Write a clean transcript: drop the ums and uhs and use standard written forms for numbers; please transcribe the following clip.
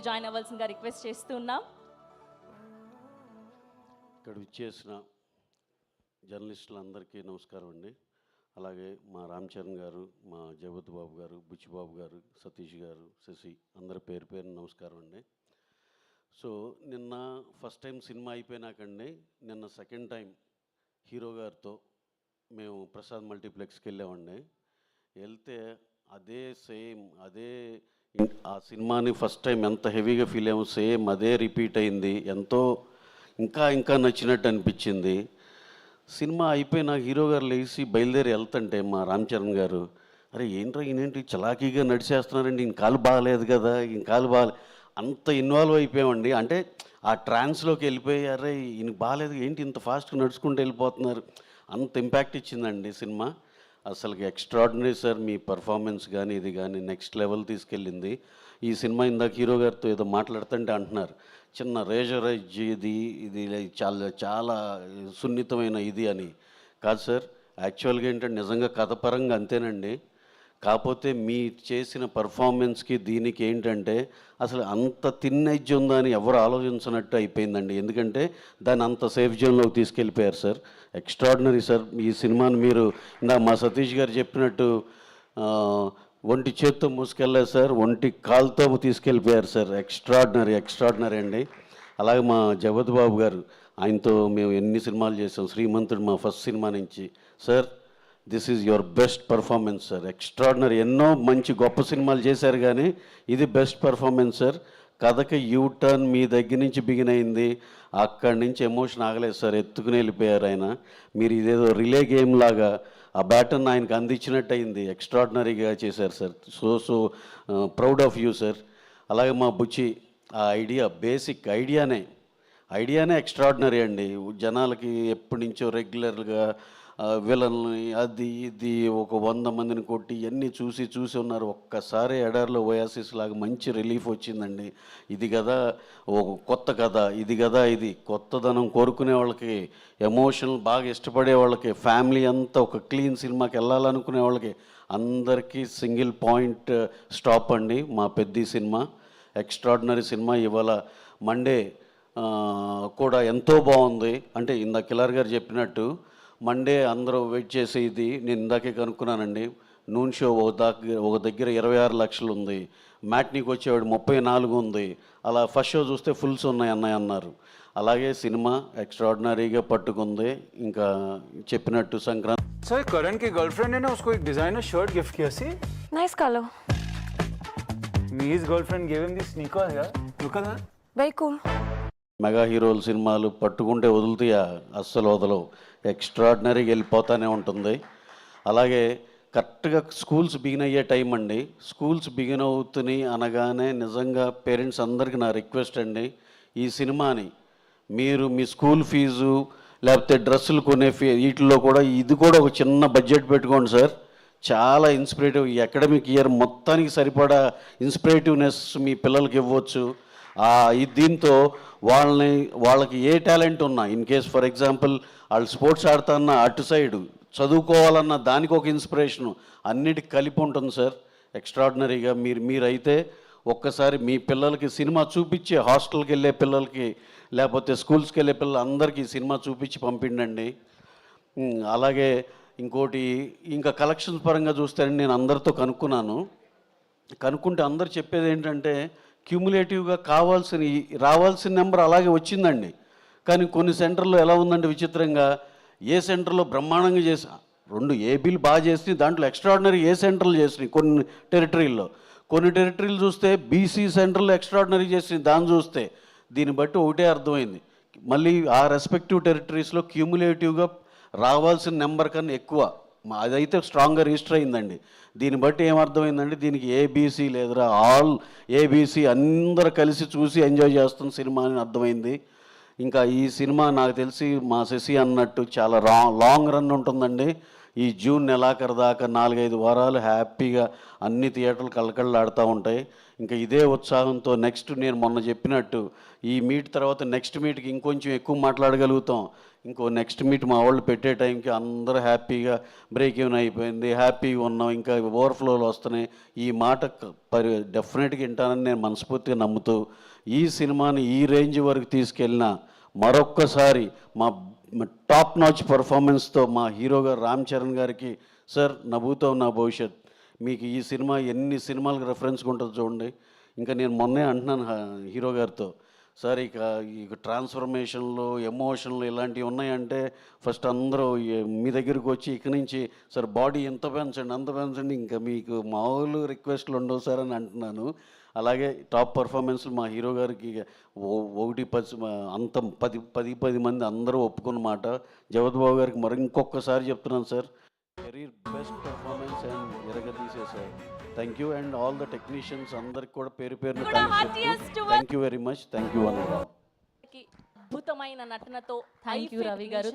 Join అవ్వాల్సిందిగా request చేస్తున్నాం. ఇక్కడ విచ్చేసిన జర్నలిస్టులందరికీ నమస్కారం అండి. అలాగే మా రామ్ చరణ్ గారు, మా జగత్ బాబు గారు, బుచ్చిబాబు గారు, సతీష్ గారు, శశి అందరి పేరు పేరు నమస్కారం అండి. సో నిన్న ఫస్ట్ టైం సినిమా అయిపోయినాకండి, నిన్న సెకండ్ టైం హీరో గారితో మేము ప్రసాద్ మల్టీప్లెక్స్కి వెళ్ళామండి. వెళ్తే అదే ఆ సినిమాని ఫస్ట్ టైం ఎంత హెవీగా ఫీల్ అయ్యాము, సేమ్ అదే రిపీట్ అయింది. ఎంతో ఇంకా నచ్చినట్టు అనిపించింది. సినిమా అయిపోయిన హీరో గారు లేచి బయలుదేరి వెళ్తుంటే మా రామ్ చరణ్ గారు, అరే ఏంట్రా ఈయనేంటి చలాకీగా నడిచేస్తున్నారండి, ఈయన కాలు బాగాలేదు కదా, ఈయన కాలు అంత ఇన్వాల్వ్ అయిపోయామండి. అంటే ఆ ట్రాన్స్లోకి వెళ్ళిపోయి, అరే ఈయన బాగాలేదు ఏంటి ఇంత ఫాస్ట్గా నడుచుకుంటూ వెళ్ళిపోతున్నారు, అంత ఇంపాక్ట్ ఇచ్చిందండి సినిమా. అసలుకి ఎక్స్ట్రాడినరీ సార్, మీ పర్ఫార్మెన్స్ కానీ ఇది కానీ నెక్స్ట్ లెవెల్ తీసుకెళ్ళింది ఈ సినిమా. ఇందాక హీరో గారితో ఏదో మాట్లాడుతుంటే అంటున్నారు, చిన్న రేజరైజ్ ఇది చాలా చాలా సున్నితమైన ఇది అని. కాదు సార్, యాక్చువల్గా ఏంటంటే నిజంగా కథపరంగా అంతేనండి. కాకపోతే మీ చేసిన పర్ఫార్మెన్స్కి దీనికి ఏంటంటే అసలు అంత థిన్ ఎడ్జ్ ఉందా అని ఎవరు ఆలోచించినట్టు అయిపోయిందండి. ఎందుకంటే దాన్ని అంత సేఫ్ జోన్లోకి తీసుకెళ్ళిపోయారు సార్. ఎక్స్ట్రాడినరీ సార్ ఈ సినిమాని. మీరు ఇందాక మా సతీష్ గారు చెప్పినట్టు ఒంటి చేత్తో మూసుకెళ్ళారు సార్, ఒంటి కాలుతో తీసుకెళ్ళిపోయారు సార్. ఎక్స్ట్రాడినరీ అండి. అలాగే మా జగత్ బాబు గారు, ఆయనతో మేము ఎన్ని సినిమాలు చేసాం. శ్రీమంతుడు మా ఫస్ట్ సినిమా నుంచి. Sir this is your best performance sir, extraordinary. ఎన్నో మంచి గొప్ప సినిమాలు చేశారు కానీ ఇది బెస్ట్ పర్ఫార్మెన్స్ సార్. కథకి యూటర్న్ మీ దగ్గర నుంచి బిగిన్ అయింది, అక్కడి నుంచి ఎమోషన్ ఆగలేదు సార్, ఎత్తుకుని వెళ్ళిపోయారు ఆయన. మీరు ఇదేదో రిలే గేమ్ లాగా ఆ బ్యాటన్ ఆయనకు అందించినట్టు అయింది. ఎక్స్ట్రాడినరీగా చేశారు sir. So proud of you sir. అలాగే మా బుచ్చి, ఆ బేసిక్ ఐడియానే ఎక్స్ట్రాడినరీ అండి. జనాలకి ఎప్పటి నుంచో రెగ్యులర్గా విలన్ని అది ఇది ఒక 100 మందిని కొట్టి ఇవన్నీ చూసి ఉన్నారు. ఒక్కసారి ఎడారిలో ఓయాసిస్ లాగా మంచి రిలీఫ్ వచ్చిందండి. ఇది కదా ఒక కొత్త కథ, ఇది కొత్తదనం కోరుకునే వాళ్ళకి, ఎమోషనల్ బాగా ఇష్టపడే వాళ్ళకి, ఫ్యామిలీ అంతా ఒక క్లీన్ సినిమాకి వెళ్ళాలనుకునే వాళ్ళకి అందరికీ సింగిల్ పాయింట్ స్టాప్ అండి మా పెద్ద సినిమా. Extraordinary cinema. ఇవాళ మండే కూడా ఎంతో బాగుంది. అంటే ఇందాక కిలార్ గారు చెప్పినట్టు మండే అందరూ వెయిట్ చేసే ఇది నేను ఇందాకే కనుక్కున్నానండి. నూన్ షో ఒక దగ్గర 26 లక్షలు ఉంది, మ్యాట్నీకి వచ్చేవాడు 34 ఉంది. అలా ఫస్ట్ షో చూస్తే ఫుల్స్ ఉన్నాయి అన్నారు. అలాగే సినిమా ఎక్స్ట్రాడినరీగా పట్టుకుంది. ఇంకా చెప్పినట్టు సంక్రాంతి. सर करण की गर्लफ्रेंड ने ना उसको एक डिजाइनर शर्ट गिफ्ट किया सी नाइस कलर मी's girlfriend gave him these sneakers यार look at that very cool mega హీరోల సినిమాలు పట్టుకుంటే వదులుతాయా? అస్సలు వదలవు. ఎక్స్ట్రాడినరీగా వెళ్ళిపోతూనే ఉంటుంది. అలాగే కరెక్ట్గా స్కూల్స్ బిగిన్ అయ్యే టైం అండి. స్కూల్స్ బిగిన్ అవుతున్నాయి అనగానే నిజంగా పేరెంట్స్ అందరికీ నా రిక్వెస్ట్ అండి, ఈ సినిమాని మీరు మీ స్కూల్ ఫీజు లేకపోతే డ్రెస్సులు కొనే వీటిల్లో కూడా ఇది కూడా ఒక చిన్న బడ్జెట్ పెట్టుకోండి సార్. చాలా ఇన్స్పిరేటివ్, ఈ అకాడమిక్ ఇయర్ మొత్తానికి సరిపడా ఇన్స్పిరేటివ్నెస్ మీ పిల్లలకి ఇవ్వచ్చు. దీంతో వాళ్ళకి ఏ టాలెంట్ ఉన్నా, ఇన్ కేస్ ఫర్ ఎగ్జాంపుల్ వాళ్ళు స్పోర్ట్స్ ఆడుతున్నా అటు సైడు చదువుకోవాలన్న దానికి ఒక ఇన్స్పిరేషను అన్నిటికి కలిపి ఉంటుంది సార్. ఎక్స్ట్రాడినరీగా మీరైతే ఒక్కసారి మీ పిల్లలకి సినిమా చూపించి, హాస్టల్కి వెళ్ళే పిల్లలకి లేకపోతే స్కూల్స్కి వెళ్ళే పిల్లలు అందరికీ సినిమా చూపించి పంపిండండి. అలాగే ఇంకోటి, ఇంకా కలెక్షన్స్ పరంగా చూస్తే నేను అందరితో కనుక్కుంటే అందరు చెప్పేది ఏంటంటే క్యూములేటివ్గా రావాల్సిన నెంబర్ అలాగే వచ్చిందండి. కానీ కొన్ని సెంటర్లో ఎలా ఉందంటే విచిత్రంగా, ఏ సెంటర్లో బ్రహ్మాండంగా చేసి 2 ఏబీలు బాగా చేసి దాంట్లో ఎక్స్ట్రాడినరీ ఏ సెంటర్లు చేసినాయి కొన్ని టెరిటరీలు చూస్తే బీసీ సెంటర్లు ఎక్స్ట్రాడినరీ చేసినాయి. దాన్ని చూస్తే దీన్ని బట్టి ఒకటే అర్థమైంది, మళ్ళీ ఆ రెస్పెక్టివ్ టెరిటరీస్లో క్యూములేటివ్గా రావాల్సిన నెంబర్ కన్నా ఎక్కువ, అదైతే స్ట్రాంగ్గా రిజిస్టర్ అయిందండి. దీన్ని బట్టి ఏమర్థమైందంటే దీనికి ఏబీసీ లేదురా, ఆల్ ఏబీసీ అందరూ కలిసి చూసి ఎంజాయ్ చేస్తున్న సినిమా అని అర్థమైంది. ఇంకా ఈ సినిమా నాకు తెలిసి మా శశి అన్నట్టు చాలా లాంగ్ రన్ ఉంటుందండి. ఈ జూన్ నెలాఖరు దాకా 4-5 వారాలు హ్యాపీగా అన్ని థియేటర్లు కళకళలాడుతూ ఉంటాయి. ఇంకా ఇదే ఉత్సాహంతో నెక్స్ట్ నేను మొన్న చెప్పినట్టు ఈ మీట్ తర్వాత నెక్స్ట్ మీట్కి ఇంకొంచెం ఎక్కువ మాట్లాడగలుగుతాం. ఇంకో నెక్స్ట్ మీట్ మా వాళ్ళు పెట్టే టైంకి అందరూ హ్యాపీగా బ్రేక్ ఈవెన్ అయిపోయింది, హ్యాపీగా ఉన్నాం, ఇంకా ఓవర్ఫ్లోలు వస్తున్నాయి. ఈ మాట డెఫినెట్గా వింటానని నేను మనస్ఫూర్తిగా నమ్ముతూ ఈ సినిమాని ఈ రేంజ్ వరకు తీసుకెళ్ళిన మరొక్కసారి మా టాప్ నాచ్ పర్ఫార్మెన్స్తో మా హీరో గారు రామ్ చరణ్ గారికి, సార్ నా భూతం నా భవిష్యత్, మీకు ఈ సినిమా ఎన్ని సినిమాలకు రెఫరెన్స్గా ఉంటుందో చూడండి. ఇంకా నేను మొన్నే అంటున్నాను హీరో గారితో, సార్ ఇక ట్రాన్స్ఫర్మేషన్లు ఎమోషన్లు ఇలాంటివి ఉన్నాయంటే ఫస్ట్ అందరూ మీ దగ్గరికి వచ్చి ఇక నుంచి సార్ బాడీ ఎంత పెంచండి అంత పెంచండి, ఇంకా మీకు మామూలు రిక్వెస్ట్లు ఉండవు సార్ అని అంటున్నాను. అలాగే టాప్ పర్ఫార్మెన్స్లు మా హీరో గారికి 1-10 అంత 10 మంది అందరూ ఒప్పుకున్న మాట. జగత్ బాబు గారికి మరి ఇంకొకసారి చెప్తున్నాను sir, very best performance and ఎరగదీసే sir. Thank you and all the technicians అందరికి కూడా పేరు పేరున thank you very much. Thank you అన్న. అద్భుతమైన నటనతో థ్యాంక్ యూ రవి గారు.